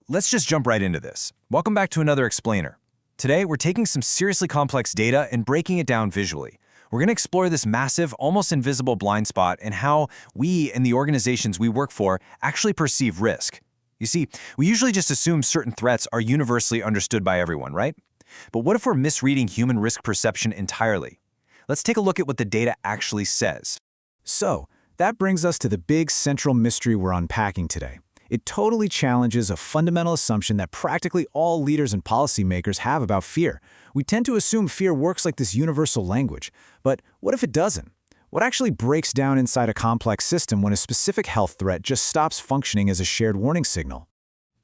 let's just jump right into this. Welcome back to another explainer. Today, we're taking some seriously complex data and breaking it down visually. We're going to explore this massive, almost invisible blind spot and how we and the organizations we work for actually perceive risk. You see, we usually just assume certain threats are universally understood by everyone, right? But what if we're misreading human risk perception entirely? Let's take a look at what the data actually says. So, that brings us to the big central mystery we're unpacking today. It totally challenges a fundamental assumption that practically all leaders and policymakers have about fear. We tend to assume fear works like this universal language. But what if it doesn't? What actually breaks down inside a complex system when a specific health threat just stops functioning as a shared warning signal?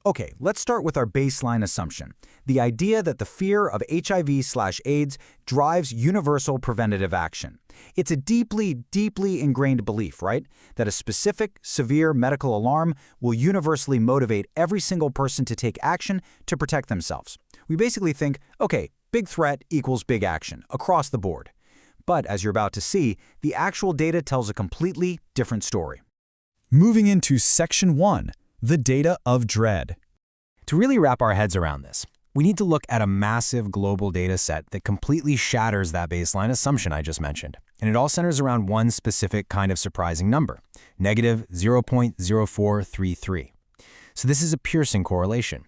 Okay, let's start with our baseline assumption. The idea that the fear of HIV/AIDS drives universal preventative action. It's a deeply, deeply ingrained belief, right? That a specific, severe medical alarm will universally motivate every single person to take action to protect themselves. We basically think, okay, big threat equals big action, across the board. But as you're about to see, the actual data tells a completely different story. Moving into Section 1, the data of dread. To really wrap our heads around this, we need to look at a massive global data set that completely shatters that baseline assumption I just mentioned. And it all centers around one specific kind of surprising number, negative 0.0433. So this is a piercing correlation.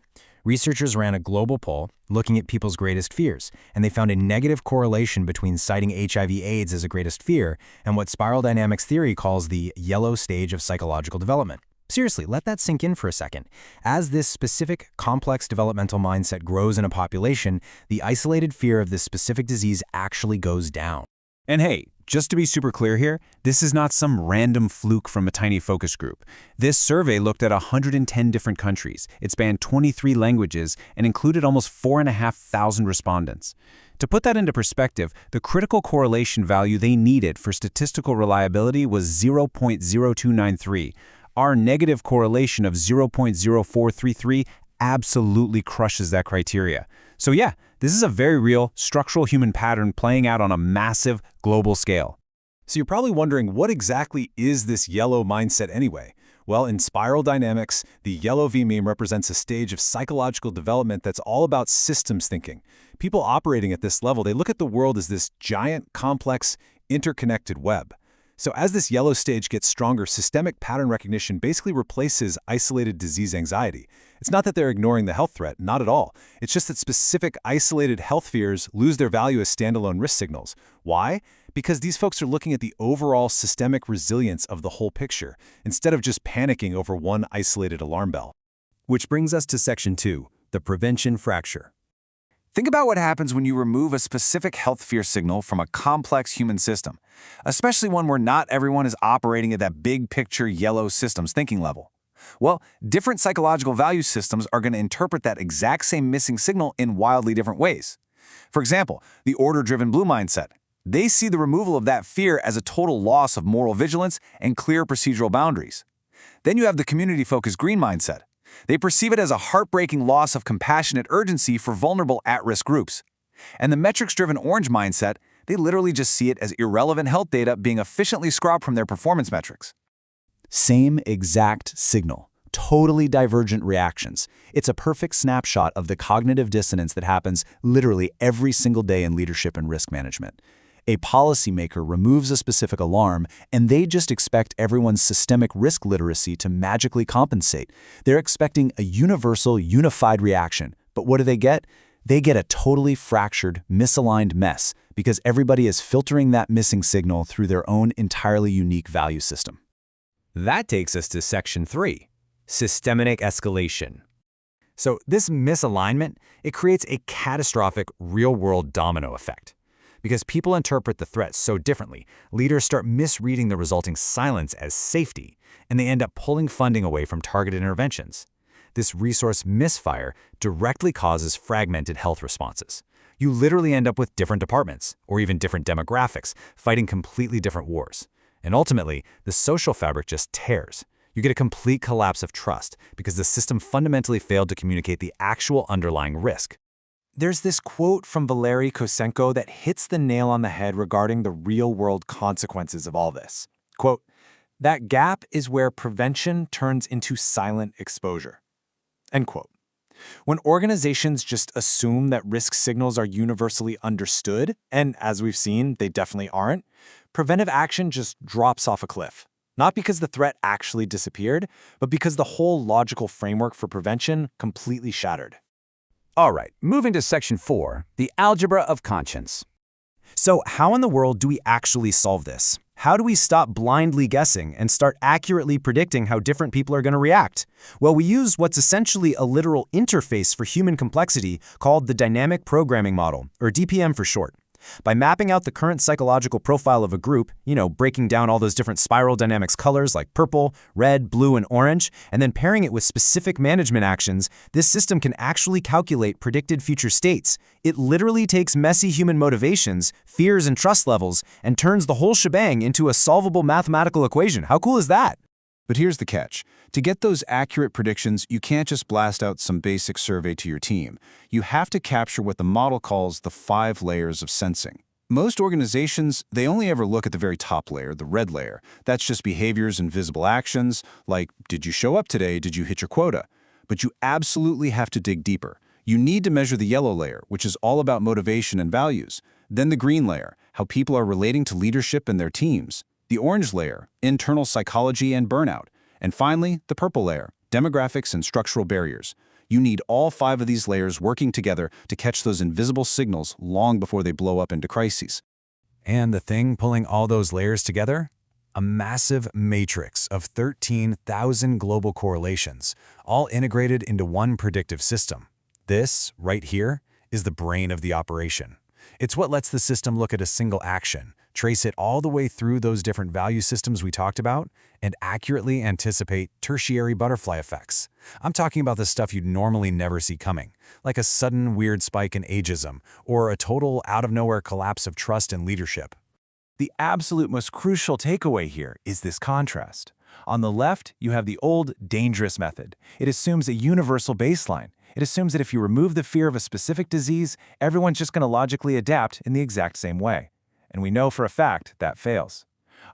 Researchers ran a global poll looking at people's greatest fears, and they found a negative correlation between citing HIV/AIDS as a greatest fear and what spiral dynamics theory calls the yellow stage of psychological development. Seriously, let that sink in for a second. As this specific, complex developmental mindset grows in a population, the isolated fear of this specific disease actually goes down. And hey, just to be super clear here, this is not some random fluke from a tiny focus group. This survey looked at 110 different countries. It spanned 23 languages and included almost 4,500 respondents. To put that into perspective, the critical correlation value they needed for statistical reliability was 0.0293. Our negative correlation of 0.0433 absolutely crushes that criteria. So yeah, this is a very real structural human pattern playing out on a massive global scale. So you're probably wondering, what exactly is this yellow mindset anyway? Well, in spiral dynamics, the yellow vMEME represents a stage of psychological development that's all about systems thinking. People operating at this level, they look at the world as this giant, complex, interconnected web. So as this yellow stage gets stronger, systemic pattern recognition basically replaces isolated disease anxiety. It's not that they're ignoring the health threat, not at all. It's just that specific isolated health fears lose their value as standalone risk signals. Why? Because these folks are looking at the overall systemic resilience of the whole picture, instead of just panicking over one isolated alarm bell. Which brings us to Section 2, the prevention fracture. Think about what happens when you remove a specific health fear signal from a complex human system, especially one where not everyone is operating at that big picture yellow systems thinking level. Well, different psychological value systems are going to interpret that exact same missing signal in wildly different ways. For example, the order-driven blue mindset. They see the removal of that fear as a total loss of moral vigilance and clear procedural boundaries. Then you have the community-focused green mindset. They perceive it as a heartbreaking loss of compassionate urgency for vulnerable at-risk groups. And the metrics-driven orange mindset, they literally just see it as irrelevant health data being efficiently scrubbed from their performance metrics. Same exact signal, totally divergent reactions. It's a perfect snapshot of the cognitive dissonance that happens literally every single day in leadership and risk management. A policymaker removes a specific alarm, and they just expect everyone's systemic risk literacy to magically compensate. They're expecting a universal, unified reaction. But what do they get? They get a totally fractured, misaligned mess because everybody is filtering that missing signal through their own entirely unique value system. That takes us to Section 3, systemic escalation. So this misalignment, it creates a catastrophic real-world domino effect. Because people interpret the threat so differently, leaders start misreading the resulting silence as safety, and they end up pulling funding away from targeted interventions. This resource misfire directly causes fragmented health responses. You literally end up with different departments, or even different demographics, fighting completely different wars. And ultimately, the social fabric just tears. You get a complete collapse of trust because the system fundamentally failed to communicate the actual underlying risk. There's this quote from Valery Kosenko that hits the nail on the head regarding the real-world consequences of all this. Quote, "That gap is where prevention turns into silent exposure." End quote. When organizations just assume that risk signals are universally understood, and as we've seen, they definitely aren't, preventive action just drops off a cliff. Not because the threat actually disappeared, but because the whole logical framework for prevention completely shattered. All right, moving to section 4, the algebra of conscience. So how in the world do we actually solve this? How do we stop blindly guessing and start accurately predicting how different people are going to react? Well, we use what's essentially a literal interface for human complexity called the dynamic programming model, or DPM for short. By mapping out the current psychological profile of a group, breaking down all those different spiral dynamics colors like purple, red, blue, and orange, and then pairing it with specific management actions, this system can actually calculate predicted future states. It literally takes messy human motivations, fears, and trust levels, and turns the whole shebang into a solvable mathematical equation. How cool is that? But here's the catch. To get those accurate predictions, you can't just blast out some basic survey to your team. You have to capture what the model calls the 5 layers of sensing. Most organizations, they only ever look at the very top layer, the red layer. That's just behaviors and visible actions, like, did you show up today? Did you hit your quota? But you absolutely have to dig deeper. You need to measure the yellow layer, which is all about motivation and values. Then the green layer, how people are relating to leadership and their teams. The orange layer, internal psychology and burnout. And finally, the purple layer, demographics and structural barriers. You need all 5 of these layers working together to catch those invisible signals long before they blow up into crises. And the thing pulling all those layers together? A massive matrix of 13,000 global correlations, all integrated into one predictive system. This, right here, is the brain of the operation. It's what lets the system look at a single action, trace it all the way through those different value systems we talked about, and accurately anticipate tertiary butterfly effects. I'm talking about the stuff you'd normally never see coming, like a sudden weird spike in ageism, or a total out-of-nowhere collapse of trust and leadership. The absolute most crucial takeaway here is this contrast. On the left, you have the old, dangerous method. It assumes a universal baseline. It assumes that if you remove the fear of a specific disease, everyone's just going to logically adapt in the exact same way. And we know for a fact that fails.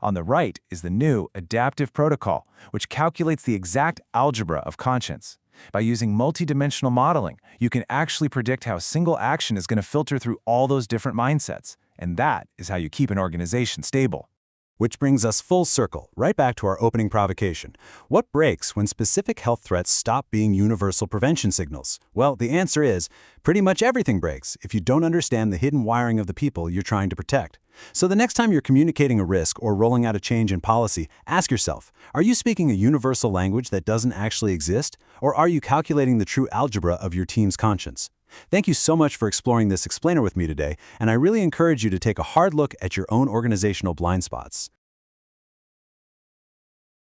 On the right is the new adaptive protocol, which calculates the exact algebra of conscience. By using multidimensional modeling, you can actually predict how a single action is going to filter through all those different mindsets. And that is how you keep an organization stable. Which brings us full circle, right back to our opening provocation. What breaks when specific health threats stop being universal prevention signals? Well, the answer is, pretty much everything breaks if you don't understand the hidden wiring of the people you're trying to protect. So the next time you're communicating a risk or rolling out a change in policy, ask yourself, are you speaking a universal language that doesn't actually exist? Or are you calculating the true algebra of your team's conscience? Thank you so much for exploring this explainer with me today, and I really encourage you to take a hard look at your own organizational blind spots.